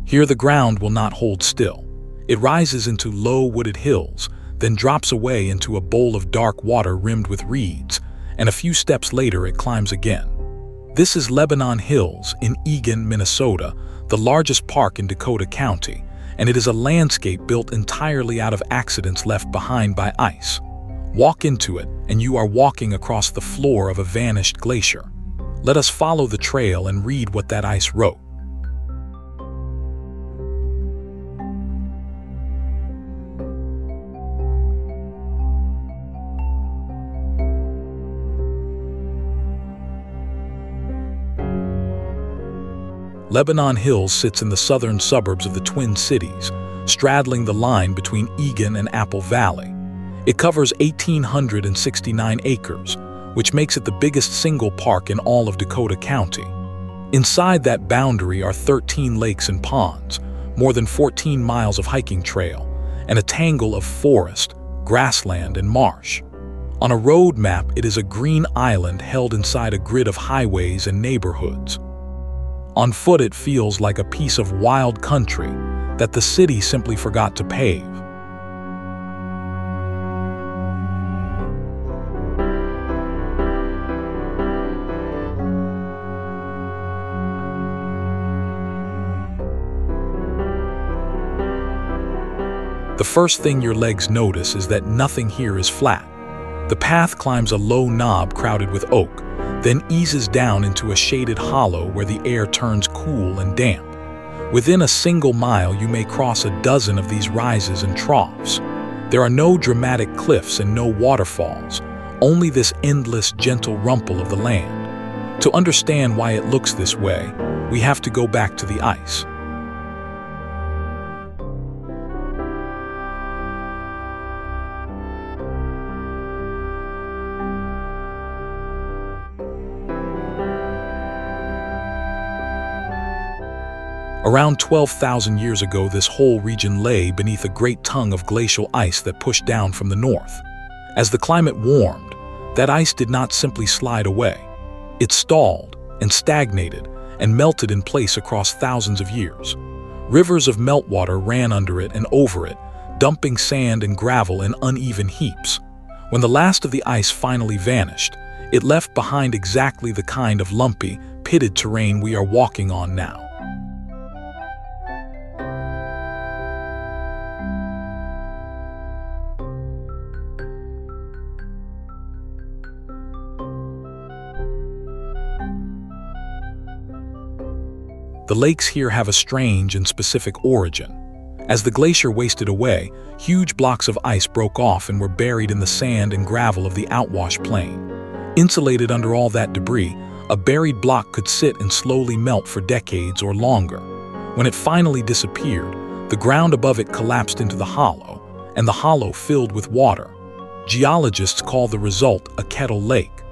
Here the ground will not hold still. It rises into low wooded hills, then drops away into a bowl of dark water rimmed with reeds, and a few steps later it climbs again. This is Lebanon Hills in Eagan, Minnesota, the largest park in Dakota County, and it is a landscape built entirely out of accidents left behind by ice. Walk into it, and you are walking across the floor of a vanished glacier. Let us follow the trail and read what that ice wrote. Lebanon Hills sits in the southern suburbs of the Twin Cities, straddling the line between Eagan and Apple Valley. It covers 1,869 acres, which makes it the biggest single park in all of Dakota County. Inside that boundary are 13 lakes and ponds, more than 14 miles of hiking trail, and a tangle of forest, grassland, and marsh. On a road map, it is a green island held inside a grid of highways and neighborhoods. On foot, it feels like a piece of wild country that the city simply forgot to pave. The first thing your legs notice is that nothing here is flat. The path climbs a low knob crowded with oak, then eases down into a shaded hollow where the air turns cool and damp. Within a single mile, you may cross a dozen of these rises and troughs. There are no dramatic cliffs and no waterfalls, only this endless, gentle rumble of the land. To understand why it looks this way, we have to go back to the ice. Around 12,000 years ago, this whole region lay beneath a great tongue of glacial ice that pushed down from the north. As the climate warmed, that ice did not simply slide away. It stalled and stagnated and melted in place across thousands of years. Rivers of meltwater ran under it and over it, dumping sand and gravel in uneven heaps. When the last of the ice finally vanished, it left behind exactly the kind of lumpy, pitted terrain we are walking on now. The lakes here have a strange and specific origin. As the glacier wasted away, huge blocks of ice broke off and were buried in the sand and gravel of the outwash plain. Insulated under all that debris, a buried block could sit and slowly melt for decades or longer. When it finally disappeared, the ground above it collapsed into the hollow, and the hollow filled with water. Geologists call the result a kettle lake.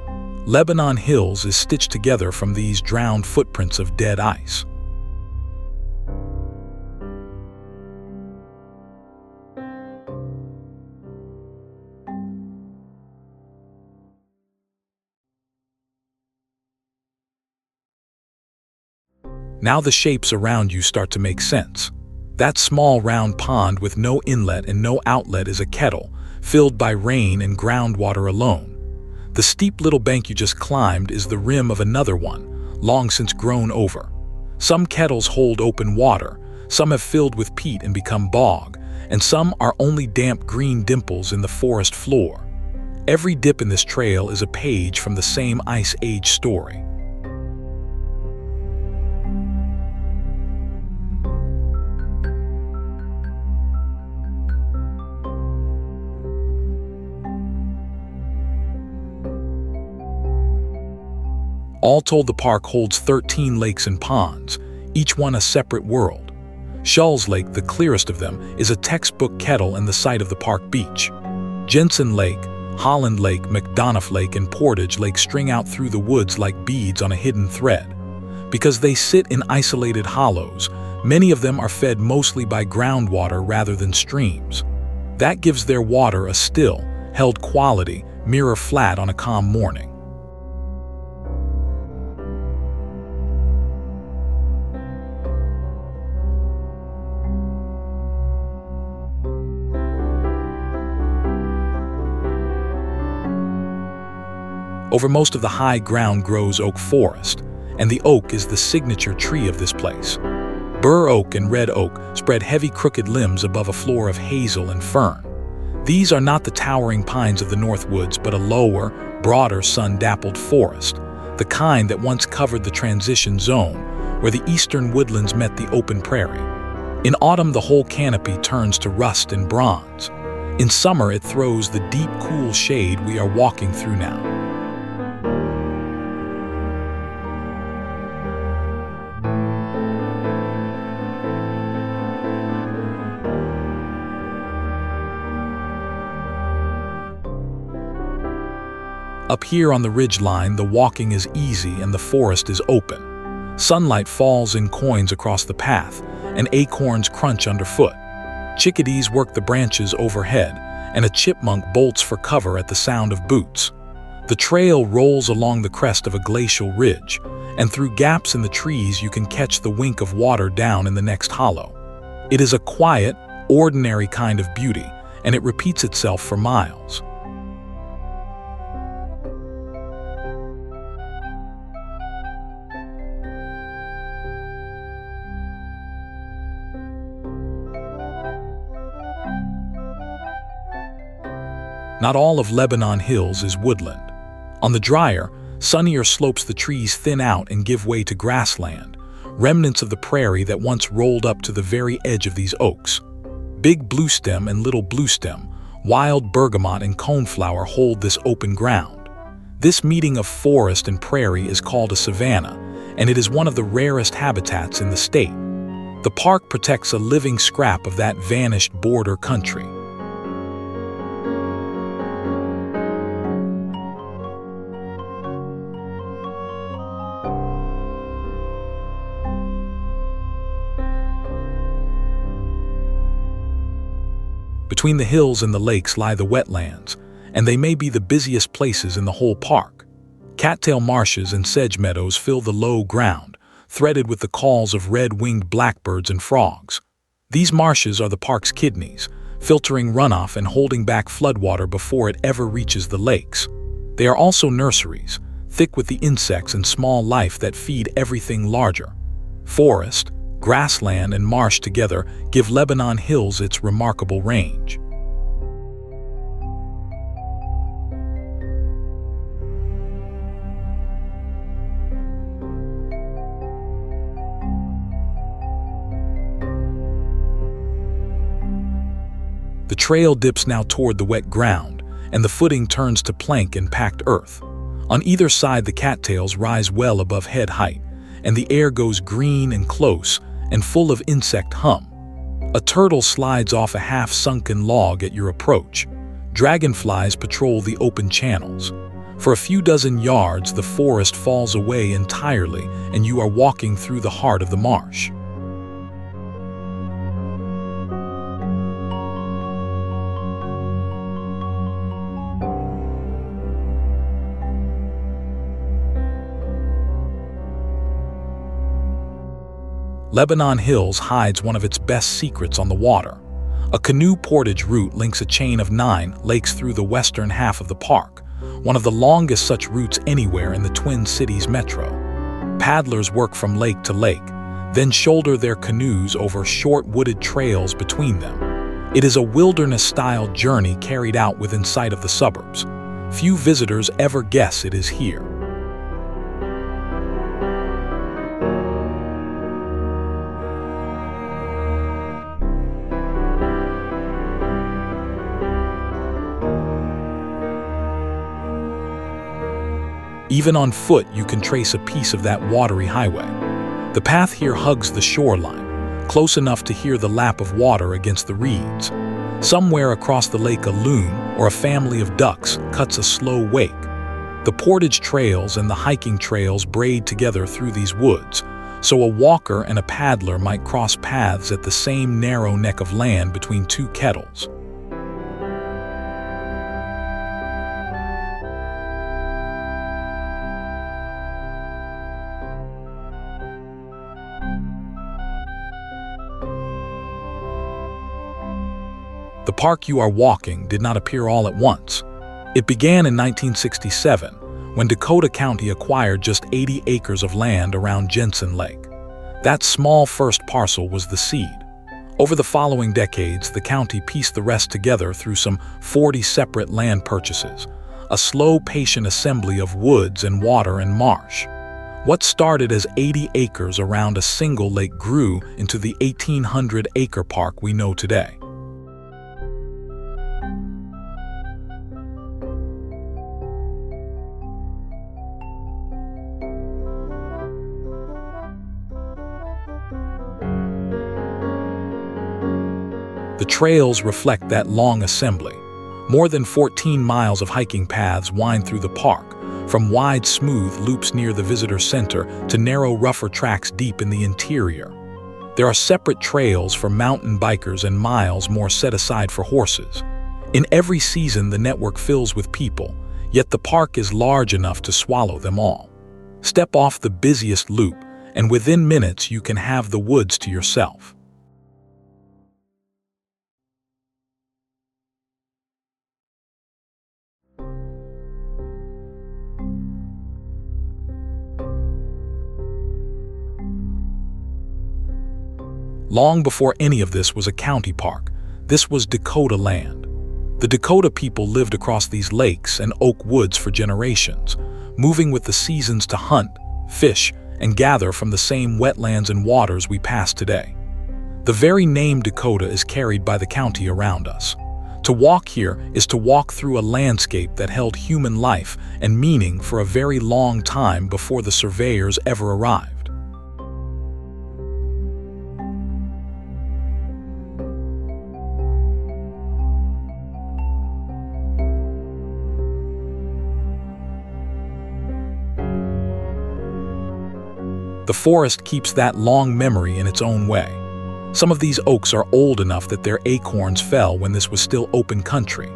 Lebanon Hills is stitched together from these drowned footprints of dead ice. Now the shapes around you start to make sense. That small round pond with no inlet and no outlet is a kettle, filled by rain and groundwater alone. The steep little bank you just climbed is the rim of another one, long since grown over. Some kettles hold open water, some have filled with peat and become bog, and some are only damp green dimples in the forest floor. Every dip in this trail is a page from the same Ice Age story. All told, the park holds 13 lakes and ponds, each one a separate world. Schulze Lake, the clearest of them, is a textbook kettle and the site of the park beach. Jensen Lake, Holland Lake, McDonough Lake, and Portage Lake string out through the woods like beads on a hidden thread. Because they sit in isolated hollows, many of them are fed mostly by groundwater rather than streams. That gives their water a still, held quality, mirror flat on a calm morning. Over most of the high ground grows oak forest, and the oak is the signature tree of this place. Bur oak and red oak spread heavy crooked limbs above a floor of hazel and fern. These are not the towering pines of the North Woods, but a lower, broader sun-dappled forest, the kind that once covered the transition zone, where the eastern woodlands met the open prairie. In autumn, the whole canopy turns to rust and bronze. In summer, it throws the deep, cool shade we are walking through now. Up here on the ridgeline, the walking is easy and the forest is open. Sunlight falls in coins across the path, and acorns crunch underfoot. Chickadees work the branches overhead, and a chipmunk bolts for cover at the sound of boots. The trail rolls along the crest of a glacial ridge, and through gaps in the trees you can catch the wink of water down in the next hollow. It is a quiet, ordinary kind of beauty, and it repeats itself for miles. Not all of Lebanon Hills is woodland. On the drier, sunnier slopes the trees thin out and give way to grassland, remnants of the prairie that once rolled up to the very edge of these oaks. Big bluestem and little bluestem, wild bergamot and coneflower hold this open ground. This meeting of forest and prairie is called a savanna, and it is one of the rarest habitats in the state. The park protects a living scrap of that vanished border country. Between the hills and the lakes lie the wetlands, and they may be the busiest places in the whole park. Cattail marshes and sedge meadows fill the low ground, threaded with the calls of red-winged blackbirds and frogs. These marshes are the park's kidneys, filtering runoff and holding back floodwater before it ever reaches the lakes. They are also nurseries, thick with the insects and small life that feed everything larger. Forest, grassland, and marsh together give Lebanon Hills its remarkable range. The trail dips now toward the wet ground, and the footing turns to plank and packed earth. On either side, the cattails rise well above head height, and the air goes green and close and full of insect hum. A turtle slides off a half-sunken log at your approach. Dragonflies patrol the open channels. For a few dozen yards, the forest falls away entirely, and you are walking through the heart of the marsh. Lebanon Hills hides one of its best secrets on the water. A canoe portage route links a chain of 9 lakes through the western half of the park, one of the longest such routes anywhere in the Twin Cities metro. Paddlers work from lake to lake, then shoulder their canoes over short wooded trails between them. It is a wilderness-style journey carried out within sight of the suburbs. Few visitors ever guess it is here. Even on foot, you can trace a piece of that watery highway. The path here hugs the shoreline, close enough to hear the lap of water against the reeds. Somewhere across the lake, a loon or a family of ducks cuts a slow wake. The portage trails and the hiking trails braid together through these woods, so a walker and a paddler might cross paths at the same narrow neck of land between two kettles. The park you are walking did not appear all at once. It began in 1967, when Dakota County acquired just 80 acres of land around Jensen Lake. That small first parcel was the seed. Over the following decades, the county pieced the rest together through some 40 separate land purchases, a slow, patient assembly of woods and water and marsh. What started as 80 acres around a single lake grew into the 1,800-acre park we know today. The trails reflect that long assembly. More than 14 miles of hiking paths wind through the park, from wide, smooth loops near the visitor center to narrow, rougher tracks deep in the interior. There are separate trails for mountain bikers and miles more set aside for horses. In every season, the network fills with people, yet the park is large enough to swallow them all. Step off the busiest loop, and within minutes you can have the woods to yourself. Long before any of this was a county park, this was Dakota land. The Dakota people lived across these lakes and oak woods for generations, moving with the seasons to hunt, fish, and gather from the same wetlands and waters we pass today. The very name Dakota is carried by the county around us. To walk here is to walk through a landscape that held human life and meaning for a very long time before the surveyors ever arrived. The forest keeps that long memory in its own way. Some of these oaks are old enough that their acorns fell when this was still open country.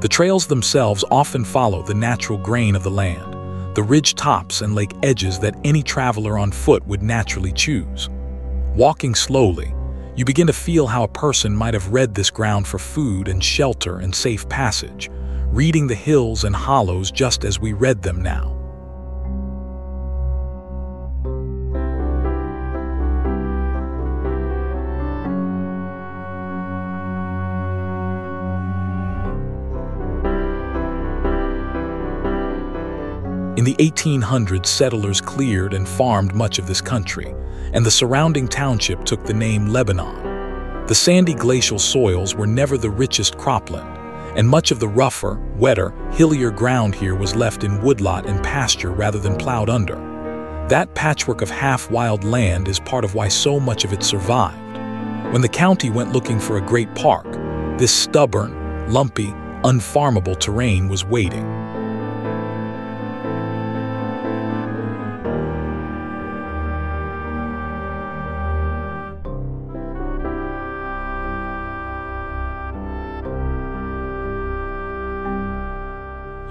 The trails themselves often follow the natural grain of the land, the ridge tops and lake edges that any traveler on foot would naturally choose. Walking slowly, you begin to feel how a person might have read this ground for food and shelter and safe passage, reading the hills and hollows just as we read them now. In the 1800s, settlers cleared and farmed much of this country, and the surrounding township took the name Lebanon. The sandy glacial soils were never the richest cropland, and much of the rougher, wetter, hillier ground here was left in woodlot and pasture rather than plowed under. That patchwork of half-wild land is part of why so much of it survived. When the county went looking for a great park, this stubborn, lumpy, unfarmable terrain was waiting.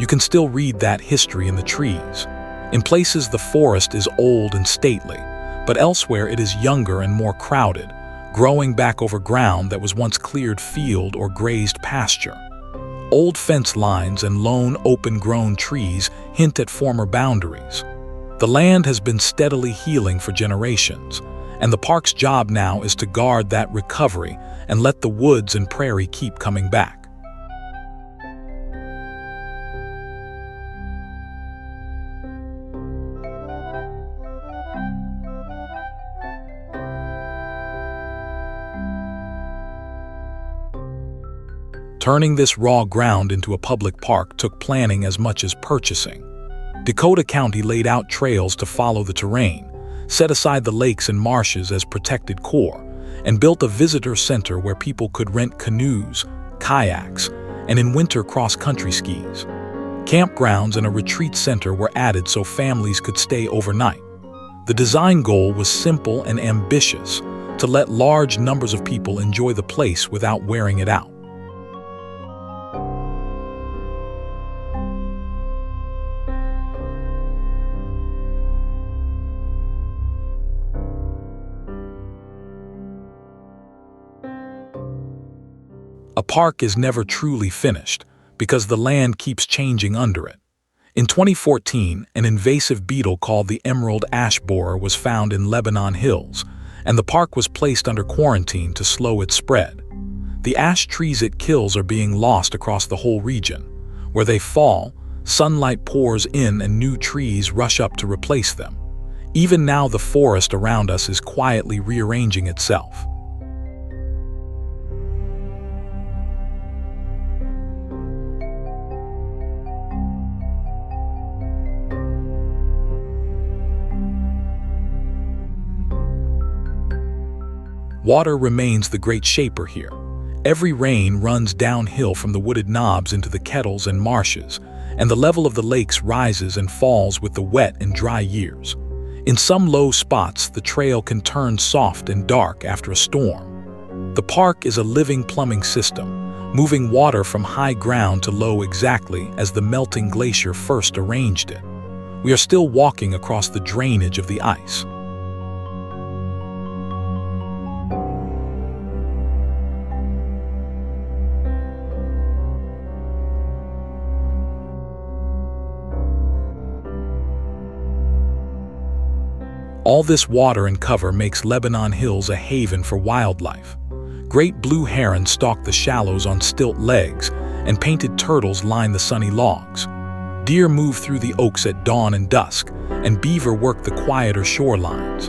You can still read that history in the trees. In places, the forest is old and stately, but elsewhere it is younger and more crowded, growing back over ground that was once cleared field or grazed pasture. Old fence lines and lone, open-grown trees hint at former boundaries. The land has been steadily healing for generations, and the park's job now is to guard that recovery and let the woods and prairie keep coming back. Turning this raw ground into a public park took planning as much as purchasing. Dakota County laid out trails to follow the terrain, set aside the lakes and marshes as protected core, and built a visitor center where people could rent canoes, kayaks, and in winter cross-country skis. Campgrounds and a retreat center were added so families could stay overnight. The design goal was simple and ambitious, to let large numbers of people enjoy the place without wearing it out. A park is never truly finished because the land keeps changing under it. In 2014, an invasive beetle called the emerald ash borer was found in Lebanon Hills, and the park was placed under quarantine to slow its spread. The ash trees it kills are being lost across the whole region. Where they fall, sunlight pours in and new trees rush up to replace them. Even now, the forest around us is quietly rearranging itself. Water remains the great shaper here. Every rain runs downhill from the wooded knobs into the kettles and marshes, and the level of the lakes rises and falls with the wet and dry years. In some low spots, the trail can turn soft and dark after a storm. The park is a living plumbing system, moving water from high ground to low exactly as the melting glacier first arranged it. We are still walking across the drainage of the ice. All this water and cover makes Lebanon Hills a haven for wildlife. Great blue herons stalk the shallows on stilt legs, and painted turtles line the sunny logs. Deer move through the oaks at dawn and dusk, and beaver work the quieter shorelines.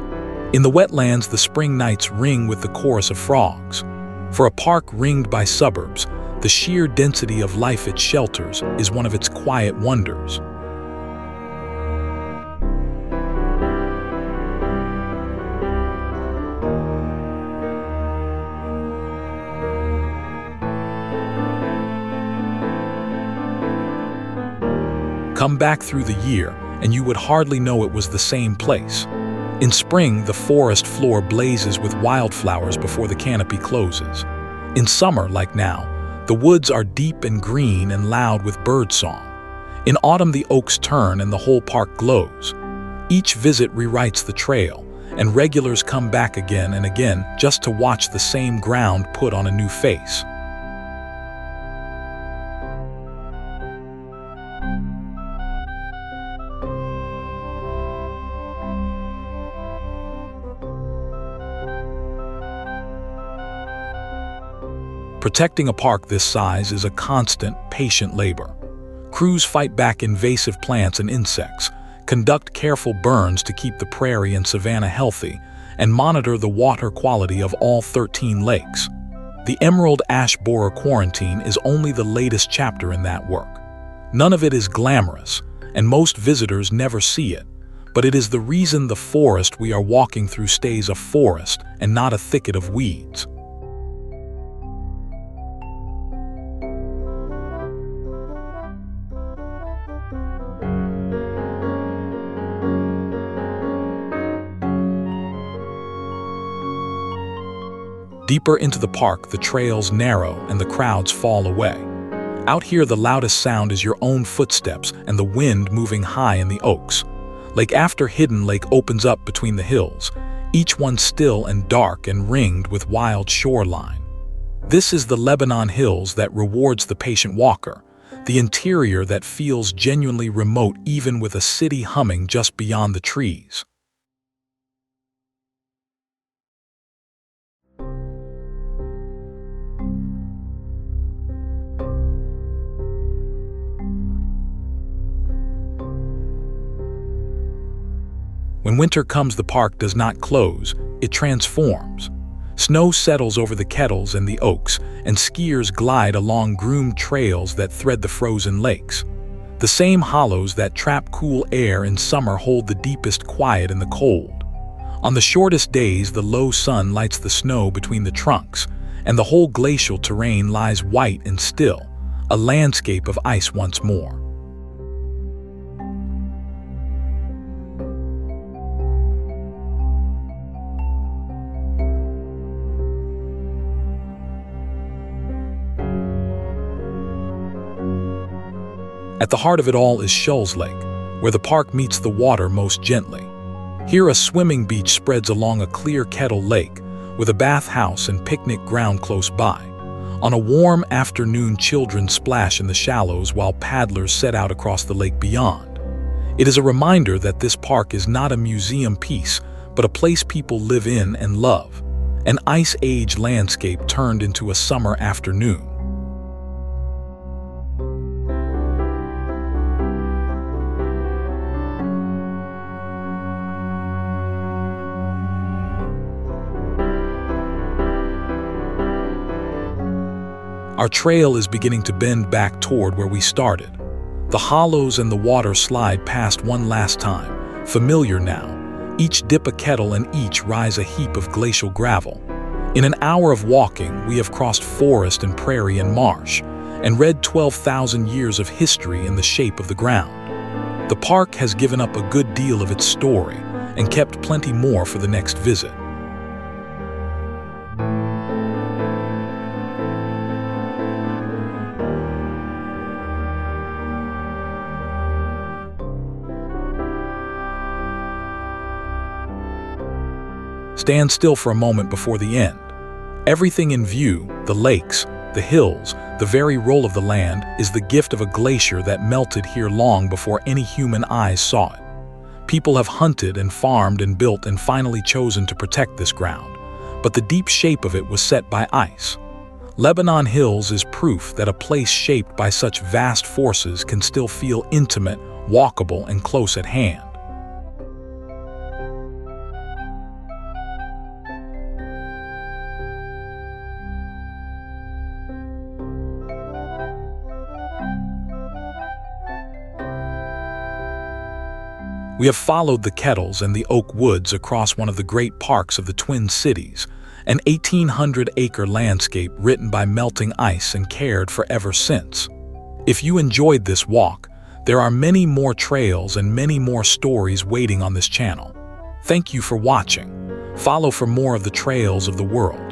In the wetlands, the spring nights ring with the chorus of frogs. For a park ringed by suburbs, the sheer density of life it shelters is one of its quiet wonders. Come back through the year, and you would hardly know it was the same place. In spring, the forest floor blazes with wildflowers before the canopy closes. In summer, like now, the woods are deep and green and loud with birdsong. In autumn, the oaks turn and the whole park glows. Each visit rewrites the trail, and regulars come back again and again just to watch the same ground put on a new face. Protecting a park this size is a constant, patient labor. Crews fight back invasive plants and insects, conduct careful burns to keep the prairie and savanna healthy, and monitor the water quality of all 13 lakes. The emerald ash borer quarantine is only the latest chapter in that work. None of it is glamorous, and most visitors never see it, but it is the reason the forest we are walking through stays a forest and not a thicket of weeds. Deeper into the park, the trails narrow and the crowds fall away. Out here, the loudest sound is your own footsteps and the wind moving high in the oaks. Lake after hidden lake opens up between the hills, each one still and dark and ringed with wild shoreline. This is the Lebanon Hills that rewards the patient walker, the interior that feels genuinely remote even with a city humming just beyond the trees. When winter comes, the park does not close, it transforms. Snow settles over the kettles and the oaks, and skiers glide along groomed trails that thread the frozen lakes. The same hollows that trap cool air in summer hold the deepest quiet in the cold. On the shortest days, the low sun lights the snow between the trunks, and the whole glacial terrain lies white and still, a landscape of ice once more. At the heart of it all is Schulze Lake, where the park meets the water most gently. Here a swimming beach spreads along a clear kettle lake, with a bathhouse and picnic ground close by. On a warm afternoon, children splash in the shallows while paddlers set out across the lake beyond. It is a reminder that this park is not a museum piece, but a place people live in and love. An ice age landscape turned into a summer afternoon. Our trail is beginning to bend back toward where we started. The hollows and the water slide past one last time, familiar now. Each dip a kettle and each rise a heap of glacial gravel. In an hour of walking, we have crossed forest and prairie and marsh, and read 12,000 years of history in the shape of the ground. The park has given up a good deal of its story and kept plenty more for the next visit. Stand still for a moment before the end. Everything in view, the lakes, the hills, the very roll of the land, is the gift of a glacier that melted here long before any human eyes saw it. People have hunted and farmed and built and finally chosen to protect this ground, but the deep shape of it was set by ice. Lebanon Hills is proof that a place shaped by such vast forces can still feel intimate, walkable, and close at hand. We have followed the kettles and the oak woods across one of the great parks of the Twin Cities, an 1,800-acre landscape written by melting ice and cared for ever since. If you enjoyed this walk, there are many more trails and many more stories waiting on this channel. Thank you for watching. Follow for more of the trails of the world.